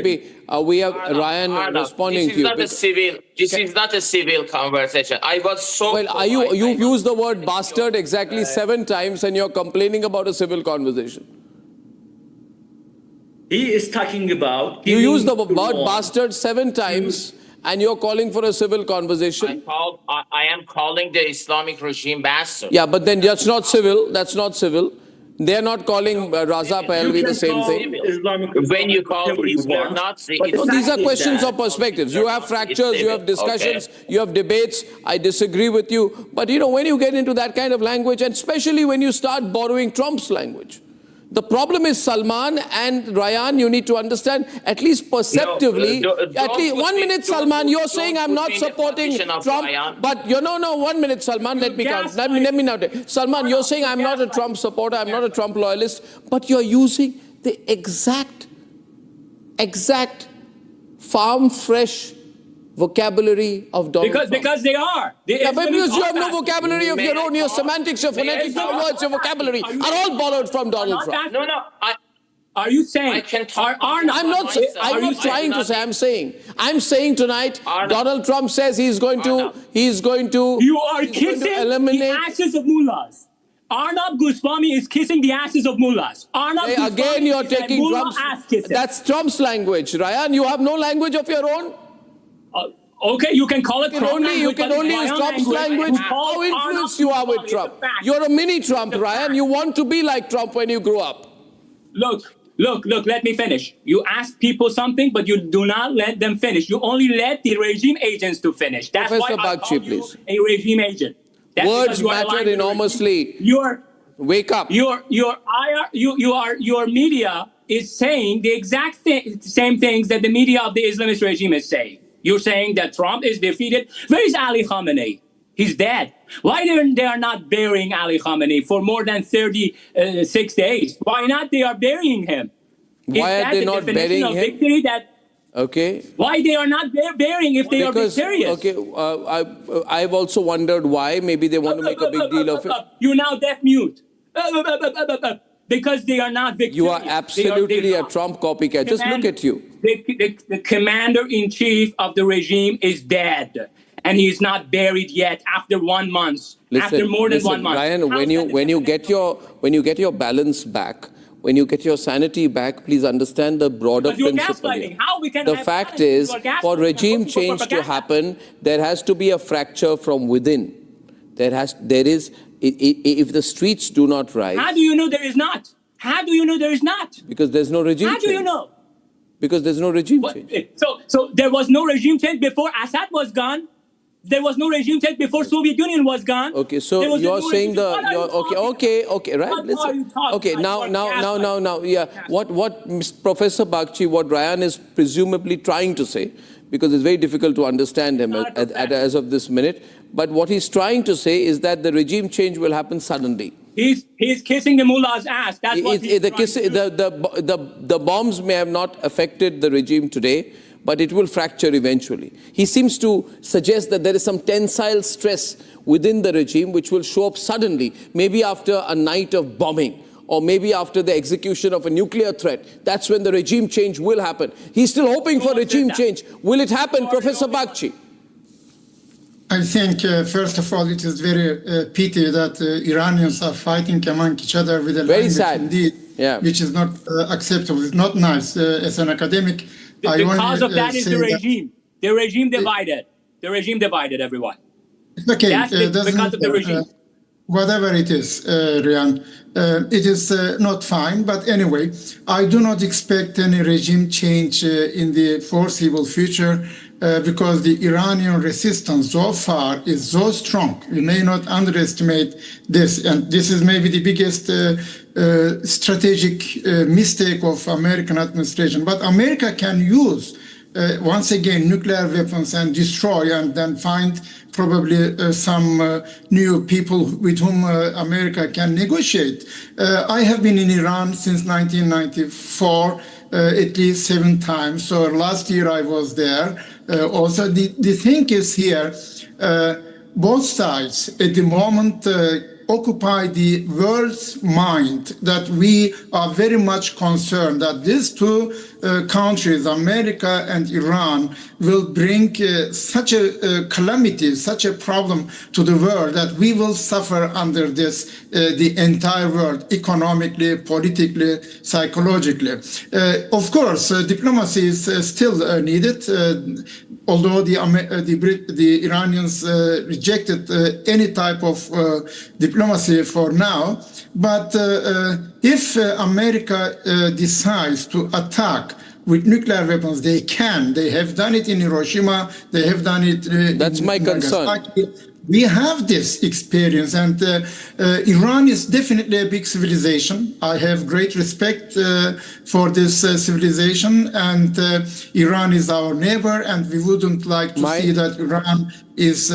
We have Ryan responding to you. This is not a civil conversation. I was so. Well, you've used the word bastard exactly 7 times, and you're complaining about a civil conversation. He is talking about. You use the word bastard 7 times, and you're calling for a civil conversation. I am calling the Islamic regime bastard. Yeah, but then that's not civil. That's not civil. They're not calling Raza Pahlavi the same thing. When you call Hitler Nazi, No, these are questions of perspectives. You have fractures, you have discussions, you have debates. I disagree with you. But you know, when you get into that kind of language, and especially when you start borrowing Trump's language, the problem is, Salman and Ryan, you need to understand, at least perceptively, at least 1 minute, Salman, you're saying I'm not supporting Trump, but you know, no, 1 minute, Salman, let me count. Let me now. Salman, you're saying I'm not a Trump supporter, I'm not a Trump loyalist, but you're using the exact farm fresh vocabulary of Donald Trump. Because they are. Yeah, but because you have no vocabulary of your own, your semantics, your phonetics, your words, your vocabulary are all borrowed from Donald Trump. No. Are you saying? I'm not trying to say. I'm saying tonight, Donald Trump says he's going to. You are kissing the asses of mullahs. Arnab Goswami is kissing the asses of mullahs. Again, you're taking Trump's. That's Trump's language, Ryan. You have no language of your own. Okay, you can call it Trump. You can only use Trump's language. How influenced you are with Trump? You're a mini Trump, Ryan. You want to be like Trump when you grow up. Look, let me finish. You ask people something, but you do not let them finish. You only let the regime agents to finish. That's Professor why I call please. You a regime agent. That's words matter enormously. Wake up. Your media is saying the exact same things that the media of the Islamist regime is saying. You're saying that Trump is defeated. Where is Ali Khamenei? He's dead. Why they are not burying Ali Khamenei for more than 36 days? Why not they are burying him? Why are they not burying him? Victory that, okay. Why they are not burying if they are victorious? Okay, I've also wondered why. Maybe they want to make a big deal of it. You now deaf mute. Because they are not victorious. You are absolutely a Trump copycat. Just look at you. The commander-in-chief of the regime is dead. And he's not buried yet after 1 month. After more than 1 month. Ryan, when you get your balance back, when you get your sanity back, please understand the broader principle. The fact is, for regime change to happen, there has to be a fracture from within. If the streets do not rise. How do you know there is not? How do you know there is not? Because there's no regime change. How do you know? Because there's no regime change. So there was no regime change before Assad was gone. There was no regime change before Soviet Union was gone. Okay, so you're saying okay, right? Listen. Okay, now, yeah. What Professor Bagchi, what Ryan is presumably trying to say, because it's very difficult to understand him as of this minute. But what he's trying to say is that the regime change will happen suddenly. He's kissing the mullah's ass. That's what the bombs may have not affected the regime today, but it will fracture eventually. He seems to suggest that there is some tensile stress within the regime which will show up suddenly, maybe after a night of bombing, or maybe after the execution of a nuclear threat. That's when the regime change will happen. He's still hoping for regime change. Will it happen, Professor Bagchi? I think, first of all, it is very pity that Iranians are fighting among each other with a very language sad. Indeed, which is not acceptable. It's not nice. As an academic, the cause of that is the regime. The regime divided. The regime divided everyone. It's okay. That's because of the regime. Whatever it is, Rian, it is not fine. But anyway, I do not expect any regime change in the foreseeable future because the Iranian resistance so far is so strong. We may not underestimate this. And this is maybe the biggest strategic mistake of American administration. But America can use, once again, nuclear weapons and destroy and then find probably some new people with whom America can negotiate. I have been in Iran since 1994, at least 7 times. So last year I was there. Also, the thing is here, both sides at the moment occupy the world's mind that we are very much concerned that these two countries, America and Iran, will bring such a calamity, such a problem to the world that we will suffer under this, the entire world, economically, politically, psychologically. Of course, diplomacy is still needed. Although the Iranians rejected any type of diplomacy for now, but if America decides to attack with nuclear weapons, they can. They have done it in Hiroshima. They have done it That's in my concern. Nagasaki. We have this experience, and Iran is definitely a big civilization. I have great respect for this civilization, and Iran is our neighbor, and we wouldn't like to see that Iran is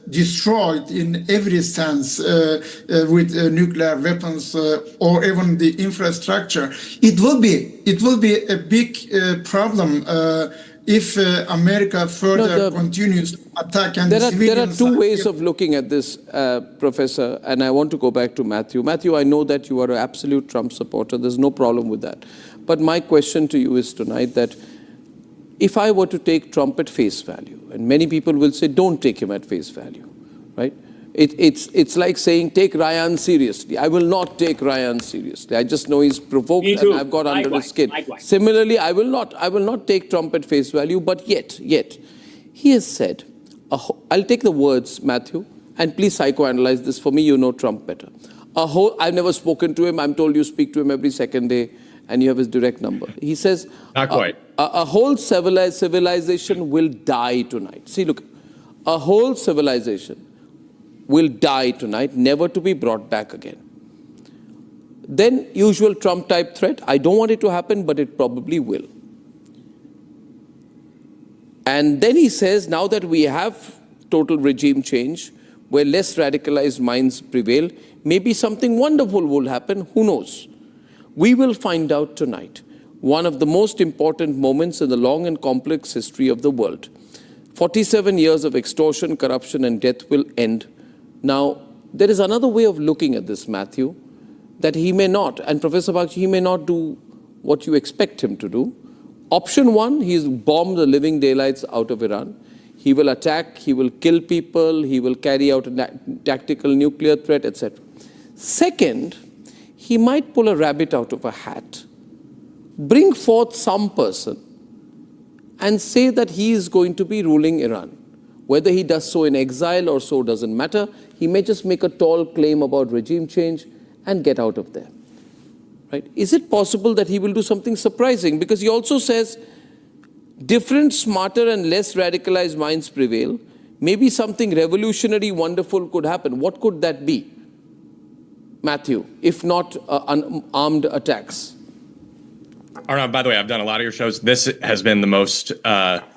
destroyed in every sense with nuclear weapons or even the infrastructure. It will be a big problem if America further continues to attack. And there are two ways of looking at this, Professor, and I want to go back to Matthew. Matthew, I know that you are an absolute Trump supporter. There's no problem with that. But my question to you is tonight that if I were to take Trump at face value, and many people will say, don't take him at face value, right? It's like saying, take Ryan seriously. I will not take Ryan seriously. I just know he's provoked and I've got under his skin. Similarly, I will not take Trump at face value, but yet, he has said, I'll take the words, Matthew, and please psychoanalyze this for me, you know Trump better. I've never spoken to him. I'm told you speak to him every second day and you have his direct number. He says, not quite. A whole civilization will die tonight. See, look, a whole civilization will die tonight, never to be brought back again. Then usual Trump type threat, I don't want it to happen, but it probably will. And then he says, now that we have total regime change, where less radicalized minds prevail, maybe something wonderful will happen, who knows? We will find out tonight. One of the most important moments in the long and complex history of the world. 47 years of extortion, corruption, and death will end. Now, there is another way of looking at this, Matthew, that he may not, and Professor Bakshi, he may not do what you expect him to do. Option one, he's bombed the living daylights out of Iran. He will attack, he will kill people, he will carry out a tactical nuclear threat, etc. Second, he might pull a rabbit out of a hat, bring forth some person, and say that he is going to be ruling Iran. Whether he does so in exile or so doesn't matter. He may just make a tall claim about regime change and get out of there. Right? Is it possible that he will do something surprising? Because he also says different, smarter and less radicalized minds prevail. Maybe something revolutionary, wonderful could happen. What could that be, Matthew, if not armed attacks? Arnav, by the way, I've done a lot of your shows. This has been the most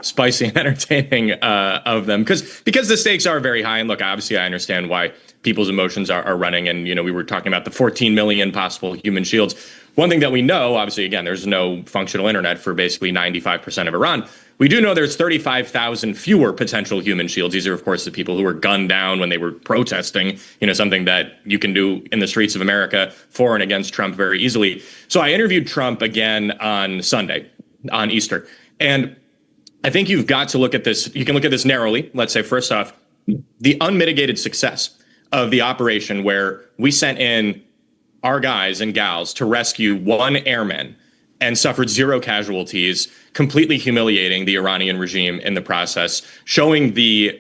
spicy and entertaining of them because the stakes are very high. And look, obviously, I understand why people's emotions are running. And, you know, we were talking about the 14 million possible human shields. One thing that we know, obviously, again, there's no functional internet for basically 95% of Iran. We do know there's 35,000 fewer potential human shields. These are, of course, the people who were gunned down when they were protesting, you know, something that you can do in the streets of America for and against Trump very easily. So I interviewed Trump again on Sunday, on Easter. And I think you've got to look at this. You can look at this narrowly. Let's say, first off, the unmitigated success of the operation where we sent in our guys and gals to rescue one airman and suffered zero casualties, completely humiliating the Iranian regime in the process, showing the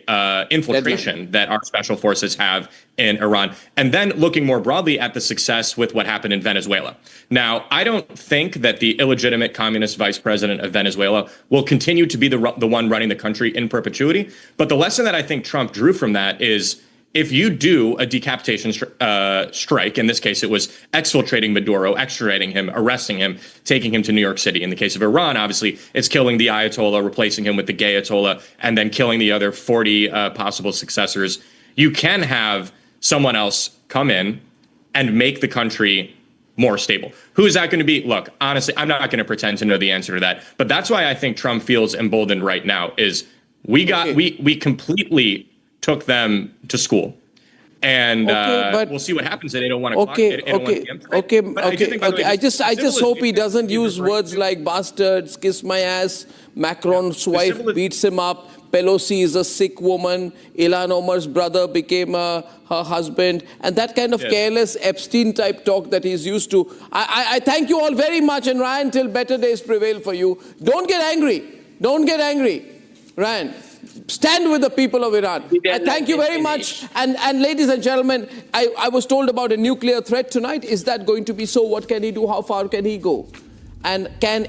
infiltration that our special forces have in Iran, and then looking more broadly at the success with what happened in Venezuela. Now, I don't think that the illegitimate communist vice president of Venezuela will continue to be the one running the country in perpetuity, but the lesson that I think Trump drew from that is if you do a decapitation strike, in this case, it was exfiltrating Maduro, extraditing him, arresting him, taking him to New York City. In the case of Iran, obviously, it's killing the Ayatollah, replacing him with the gay Ayatollah, and then killing the other 40 possible successors. You can have someone else come in and make the country more stable. Who is that going to be? Look, honestly, I'm not going to pretend to know the answer to that. But that's why I think Trump feels emboldened right now is we completely took them to school. And but we'll see what happens. They don't want to. I just hope he doesn't use words like bastards, kiss my ass, Macron's wife beats him up, Pelosi is a sick woman, Ilhan Omar's brother became her husband, and that kind of careless Epstein-type talk that he's used to. I thank you all very much, and Ryan, till better days prevail for you. Don't get angry. Don't get angry, Ryan. Stand with the people of Iran. I thank you very much. And ladies and gentlemen, I was told about a nuclear threat tonight. Is that going to be so? What can he do? How far can he go? And can